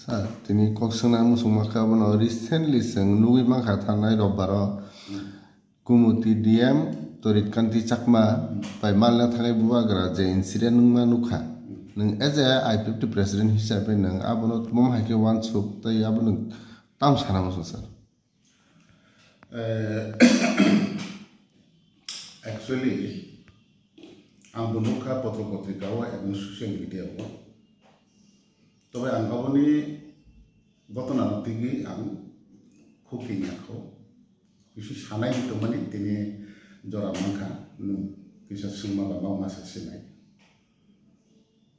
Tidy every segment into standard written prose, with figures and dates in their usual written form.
Tini koksana musumaka bono recently seng nui mangka tanai robaro kumuti DM torit kanti chakma pai malna thangai bubagra je incident nungma nukha nung as a I50 president hisabe nung abono mom haike wan chup tai abono tam sana musu sir. Actually ang bunukha potro potrika wa এবং social media wa তবে ang aboni gotona tigi ang cooking ako কিছু সানাই তো মানে তিনি জরা মাখা নু কিছু সুমা বা মামা সাসিনাই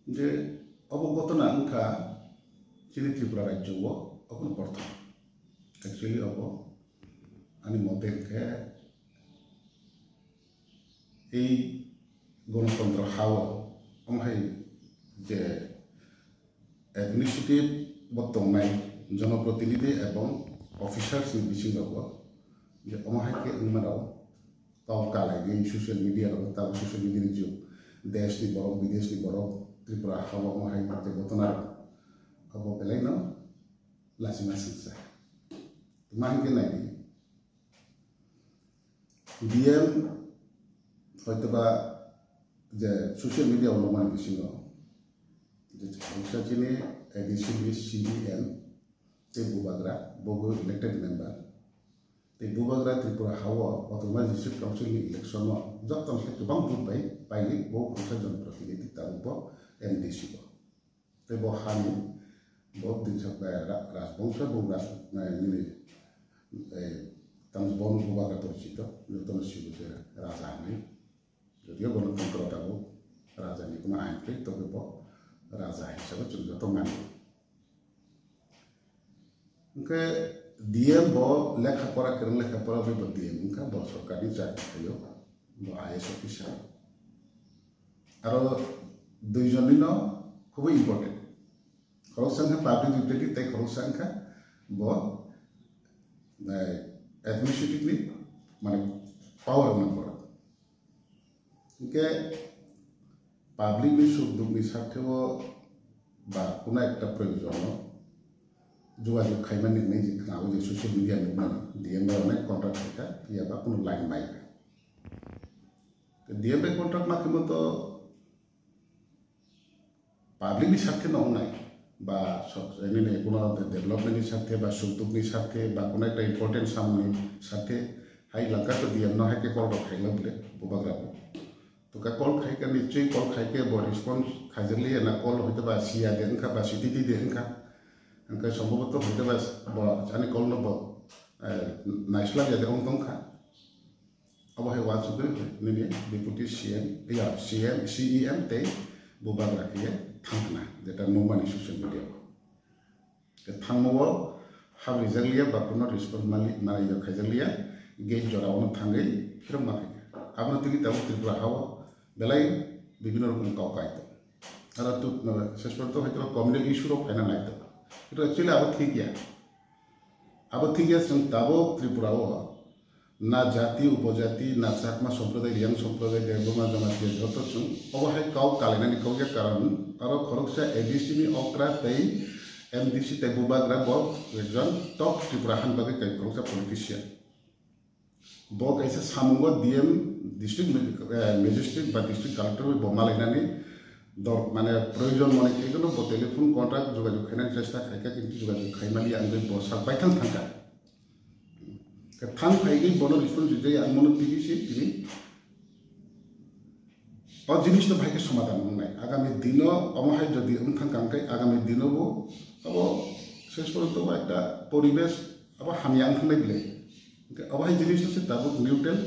যে অবগতনা আংখা চিনি ত্রিপুরা রাজ্য ও অকন প্রথম অ্যাকচুয়ালি অব আমি মতেকে এই গণতন্ত্র হাওয়া আমহাই যে অ্যাডমিনিস্ট্রেটিভ বর্তমানে জনপ্রতিনিধি এবং অফিসার্স বিচিঙ্গ যে অমাহাইকে উন্মারাও কাউ কালাইগে সোশ্যাল মিডিয়ার তার সোশ্যাল মিডিয়ার যুগ দেশনি বরফ বিদেশনি বরফ ত্রিপুরা হাওয়া অমাহাই যে ঘটনার হব বেলাই ন লাসিমা সিংসা মাহিকে নাই ডিএম হয়তোবা যে সোশ্যাল মিডিয়া অনুমান বিচিঙ্গ যে চিনি এডিসিবি সিডিএম এই বুবাগ্রা বগু ইলেক্টেড মেম্বার এই বুবাগ্রা ত্রিপুরা হাওয়া অথবা ডিস্ট্রিক্ট কাউন্সিল ইলেকশন যতন গোबां ভোট পাইলি বউ খরচা জনপ্রতিনিধি তার উপর এমডিসি তাই বউ হানি বহুত দিন রাজবংশ বৌরা তাম বন বুবাগ্রা পরিচিত নতুন ছিল যে রাজা আমি যদিও গণতন্ত্রটাও রাজানি কোনো আইন পেয়ে তবে রাজা হিসাবে যত মানি उनके डीएम बो लेखापड़ा करने लेखापड़ा भी बो डीएम उनका बो सरकारी चाकरी हो बो आईएएस ऑफिसर और दुईजनी न खूब इम्पोर्टेंट खरगोन पाब्लिक यूटिलिटी तक खरगोन बो एडमिनिस्ट्रेटिवली माने पावर न पड़ा उनके पाब्लिक भी सुख दुख निसारते वो बा कुना एक प्रयोजन যোগাযোগ খাইমানি নেই যে খাও যে সোশ্যাল মিডিয়া নুমান ডিএম বা অনেক কন্ট্রাক্ট থাকে ইয়াবা কোনো লাইন নাই তো ডিএম এর কন্ট্রাক্ট না কেমন তো পাবলিক স্বার্থে নও নাই বা এনে কোনো ডেভেলপমেন্টের স্বার্থে বা সুযোগের স্বার্থে বা কোনো একটা ইম্পর্টেন্ট সামনে স্বার্থে হাই লাগা তো ডিএম না হাইকে কল খাইলা বলে বুবাগ্রাব তো কা কল খাইকা নিশ্চয়ই কল খাইকে ব রেসপন্স খাইজলি না কল হয়তো বা সিয়া দেনকা বা সিটিটি দেনকা angka সম্ভবত হইতে পারে জানি কল নব নাইসলা যাতে অংকা অবহে ওয়াজবে নিনে ডেপুটি সিএম তে বুবাগ্রা কে থাকনা যেটা নমানি সোশ্যাল মিডিয়া থামবো হাবি জাগলিয়া বা কোনো রেসপন্স মারি খাইজালিয়া গেট জড়ানো থাঙ্গে ফিরম না থাকে আপনার থেকে তাও ত্রিপুরা হাওয়া বেলায় বিভিন্ন রকম কাউকাইতো আর তো শেষ পর্যন্ত হয়তো কমিউনিটি ইস্যুরও ফাইনা নাইতো itu actually abot thigia sung tabo Tripura na jati upojati na sakma সম্প্রদায় liang সম্প্রদায় derboma jamati joto sung obahai kau kalinani kau ya karan aro khoroksa ADCB okra tei MDC tei bubagra bo ekjon top Tripura han bagai kai khoroksa politician bo kaisa samungo DM district magistrate ba district collector bo malainani মানে প্রয়োজন মনে এইগুলো telephone contract যোগাযোগ খাইনার চেষ্টা খাইকা কিন্তু যোগাযোগ খাইমালি আনবে বসা বাইথান থাকা থান খাইগি বন রেসপন্স যে মনে দিয়েছি তিনি জিনিস তো ভাইকে সমাধান নাই আগামী দিন অমহাই যদি থান কাঙ্কাই আগামী দিনও আব শেষ পর্যন্ত একটা পরিবেশ আবার হামি আনখানাই বলে অবহাই জিনিস হচ্ছে তাবো নিউট্রাল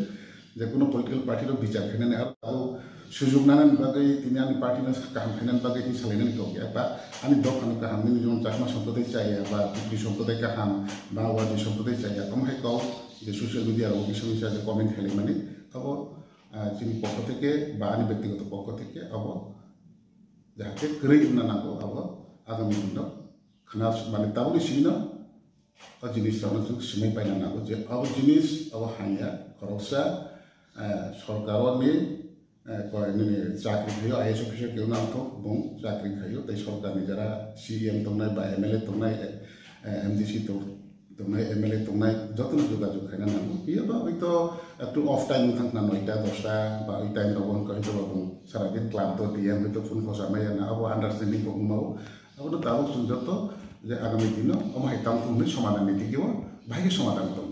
যে কোনো পলিটিক্যাল পার্টিরও বিচার খাইনানে আর সুযোগ নানান বাকে তিনি আমি পার্টি কাহাম খাইনান বাকে তিনি সালাইনান কাউকে বা আমি দোকান কাহাম নিজ যেমন চাকমা সম্প্রদায় চাইয়া বা কুকরি সম্প্রদায় কাহাম বা ওয়াজি সম্প্রদায় চাইয়া আমহাই কাউ যে সোশ্যাল মিডিয়ার বিষয় বিষয়ে যে কমেন্ট খেলে মানে আব যিনি পক্ষ থেকে বা আমি ব্যক্তিগত পক্ষ থেকে আব যাতে করেই না নাগো আব আগামী দিন খানা মানে তাবলি সিন জিনিস সিমাই পাইনা নাগো যে আব জিনিস আব হাইয়া খরচা সরকারনি চাকরি খাইও আইএস অফিসার কেউ নাম তো এবং চাকরি খাইও তাই সরকারনি যারা সিএম দंनाय বা এমএলএ दंनाय এমডিসি दंनाय এমএলএ दंनाय যতন যোগাযোগ খাইনা নাম বিয়েবা হয়তো একটু অফ টাইম থাকনা 9টা 10টা বা ওই টাইম রকম হয়তো সারাদিন ক্লাব তো ডিএম হয়তো ফোন খসামাই না আবো আন্ডারস্ট্যান্ডিং কম মাও আবো তো তাও যত যে আগামী দিন আমায় তাম তুমি সমাধান দিকেও ভাইকে সমাধান দं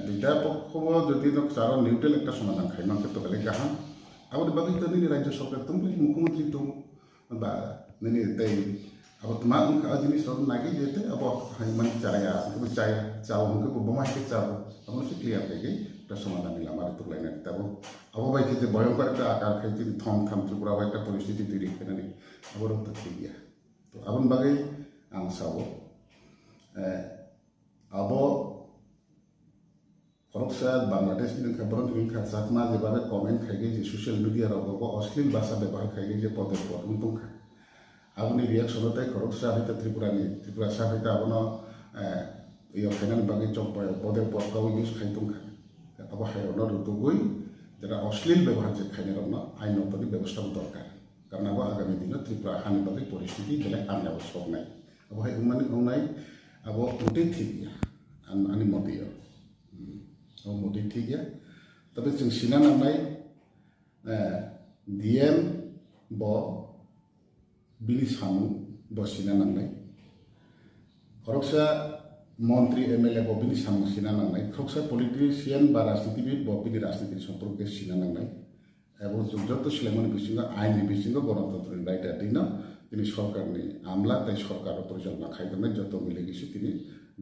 দুইটা পক্ষ যদি কারো নিউট্রাল একটা সমাধান খাই মান ক্ষেত্রে বেলে গাহাম আবার বাকি তো নিনি রাজ্য সরকার তুমি মুখ্যমন্ত্রী তো বা নিনি তাই আবার তোমার জিনিস নাকি যেতে আবার মানে চায়া তুমি চায়া চাও हमको বমাইতে চাও আমরা সে ক্লিয়ার থেকে একটা সমাধান নিলাম আর তো লাইন একটা আবো ভাইকে যে ভয়ঙ্কর একটা আকার খাইতে থম থাম ত্রিপুরা একটা পরিস্থিতি তৈরি করে নি আবার তো ঠিক গিয়া তো আবন বাকি আং সাবো আবো খরকসা বাংলাদেশ খাবার সাতমা যেভাবে কমেন্ট খাইগে যে সোশ্যাল মিডিয়ার অভাব অশ্লীল ভাষা ব্যবহার খাইগে যে পদের পদ উন্তংখা আপনি রিয়াকশন তাই খরকসা হইতে ত্রিপুরা সা হইতে আপনার এই ফাইনাল বাকি চক পদের পদ গাও ইউজ খাইতংখা আবার হাইরনার ঋতুগুই যারা অশ্লীল ব্যবহার যে খাইনের আইনতনি ব্যবস্থা দরকার কারণ আবার আগামী দিনে ত্রিপুরা হানি বাকি পরিস্থিতি গেলে আনি আবশ্যক নাই আবার মানে নাই আবার মোটেই ঠিক গিয়া আনি মতেই मोदी ठीक है तब जों सिना नांनाय डीएम ब बिनि सामु ब सिना नांनाय खरकसा मंत्री एमएलए ब बिनि सामु सिना नांनाय खरकसा पलिटिशियन बा राजनीतिबिद ब बिनि राजनीति सम्पर्के सिना नांनाय এবং যত সিলেমনি বিশিঙ্গ আইনি বিশিঙ্গ গণতন্ত্রের রাইটার দিন তিনি সরকারনি আমলা তাই সরকার পরিচালনা খাইদমে যত মিলে গেছে তিনি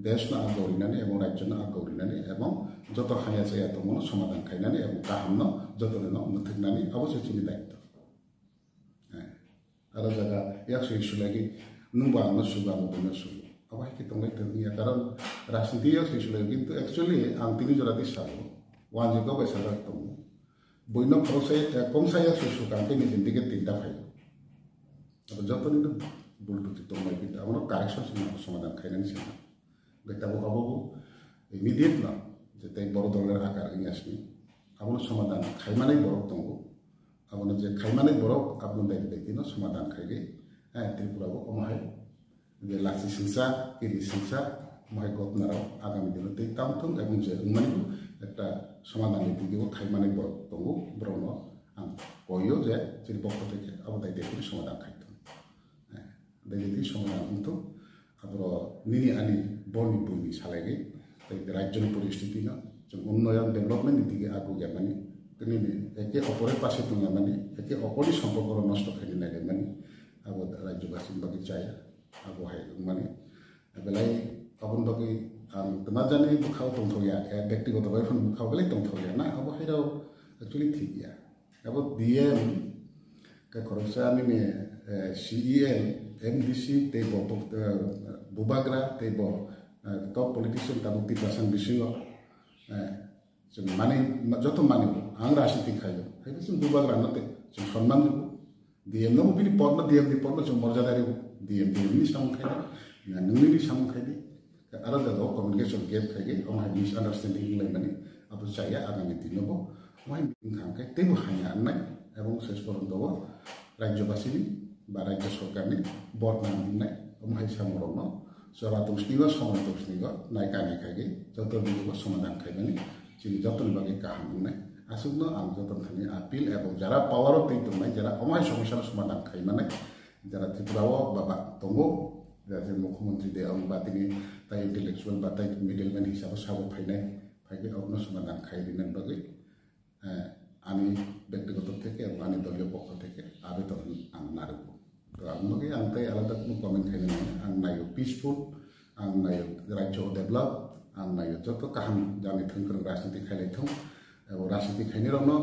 দেশনা আগৌরিনানি এবং রাজ্যনা আগৌরিনানি এবং যত হাইয়া চাই এত মনো সমাধান খাইনানি এবং কাহামন যত মুথিকনানি অবশ্যই চিনি দায়িত্ব হ্যাঁ আর জায়গা একশো ইস্যু লাগি নুবা আনো সুবা মুদিনো সুবু আবার কি তোমরা নিয়ে কারণ রাজনীতি একশো ইস্যু লাগে কিন্তু অ্যাকচুয়ালি আং তিনি জোড়াতে সাবো ওয়ান জিগো পয়সা রাখতাম বইন খরচাই কমসাই একশো ইস্যু কাঁকে নিজের দিকে তিনটা ফাইল যত নিতে বুলটুতি তোমরা কিন্তু আমার কারেকশন সমাধান খাইনানি সিনা বেটাবো আবাবো ইমিডিয়েট না যেটাই বড় দলের আকার ইংলিশনি আপনার সমাধান খাইমানাই বরফ দङ আপনার যে খাইমানাই বরফ আপনার দায়িত্ব সমাধান খাইগে হ্যাঁ ত্রিপুরাবো অমাহাই যে লাচি সিংসা কিরি সিংসা অমাহাই গতনারাও আগামী দিনে তৈ তামথং এবং যে উমানিবো একটা সমাধানের দিকেও খাইমানাই বরফ দङ ব্রহ্ম আং কইও যে যিনি পক্ষ থেকে আবার দায়িত্ব সমাধান খাইতাম হ্যাঁ দায়িত্ব সমাধান কিন্তু আবার নিনি আনি বনি বইনি সালাইগে রাজ্যের পরিস্থিতি না উন্নয়ন ডেভেলপমেন্ট দিকে আগু গিয়া মানে তিনি একে অপরের পাশে তুলে মানে একে অপরই সম্পর্ক নষ্ট খাইনি নাগে মানে আবো রাজ্যবাসী বাকি চাই আবো হাই মানে বেলাই আপন বাকি তোমার জানি বুখাও দंथ'या ব্যক্তিগতভাবে ফোন বুখাও বেলাই दंथ'या না আবো হাইরাও एक्चुअली ঠিক গিয়া আবো ডিএম কে খরচা আমি সিইএল एमडीसी तेब बुबाग्रा तेब टप पलिटिशियन ताबो 30% बिसिङो जों माने जत माने आं राजनीति खायो हायबो जों बुबाग्रा नते जों सम्मान दिबो डीएम नो बिनि पदमा डीएम नि पदमा जों मर्यादारि डीएम नि सामु खायो नोंनि सामु खायदि आरो दागो कम्युनिकेशन गेप खायगे अमाय मिस आन्डारस्टेन्डिं लायमानि आबो जाया आगामि दिनबो अमाय खामखाय तेबो हाया आननाय एबं शेष पर्यन्तबो राज्यबासिनि বা রাজ্য সরকারনি বদনাম দিনাই অমাই সামরণ জরা দোষনিগ সময় দোষনিগ নায়িকানি খাইগে যত বিযোগ সমাধান খাইমানি যিনি যতন বাকি কাহাম নাই আসুন আং যতন খানি আপিল এবং যারা পাওয়ারও তৈ দंनाय যারা অমাই সমস্যার সমাধান খাইমানে যারা ত্রিপুরাও বাবা দङ যে মুখ্যমন্ত্রী দে বা তিনি তাই ইন্টেলেকচুয়াল বা তাই মিডলম্যান হিসাবে সাবো ফাইনাই ফাইগে অন্য সমাধান খাই দিনের বাকি আমি ব্যক্তিগত থেকে এবং আমি দলীয় পক্ষ থেকে আবেদন আং নারব তো আমাকে আংতাই আলাদা কোনো কমেন্ট খাইনি মানে আং নাयो পিসফুল आं नायो राज्य डेभलप आं नायो যত কাহাম জানি থংকরং রাজনীতি খাইলাইথং এবং রাজনীতি খাইনিরাवनो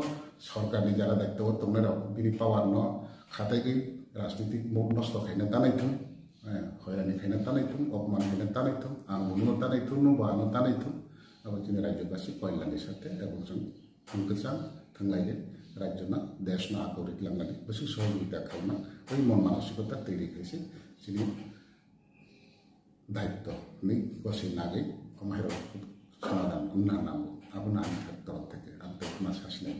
सरकारनि যারা দায়িত্ব দंनाय बिनि पावार न खातायगै राजनीति मुख नष्ट खाइना तानायथं हयरानि खाइना तानायथं अपमान खाइना तानायथं आं बुंनो तानायथं नो बानो तानायथं अब जोंनि राज्यबासि कल्याणनि साथे এবং जों थंगोसा थंलायगे राज्यना देशना आगौरित लांनानै बेसे सहयोगिता खालामना बै मन मानसिकता तैरि खायसे जोंनि दायित्व नहीं गसे नागे अमायरो समाधान उन्ना नांगौ आबो नानि तरफ থেকে आं बेखौनो सासिनाय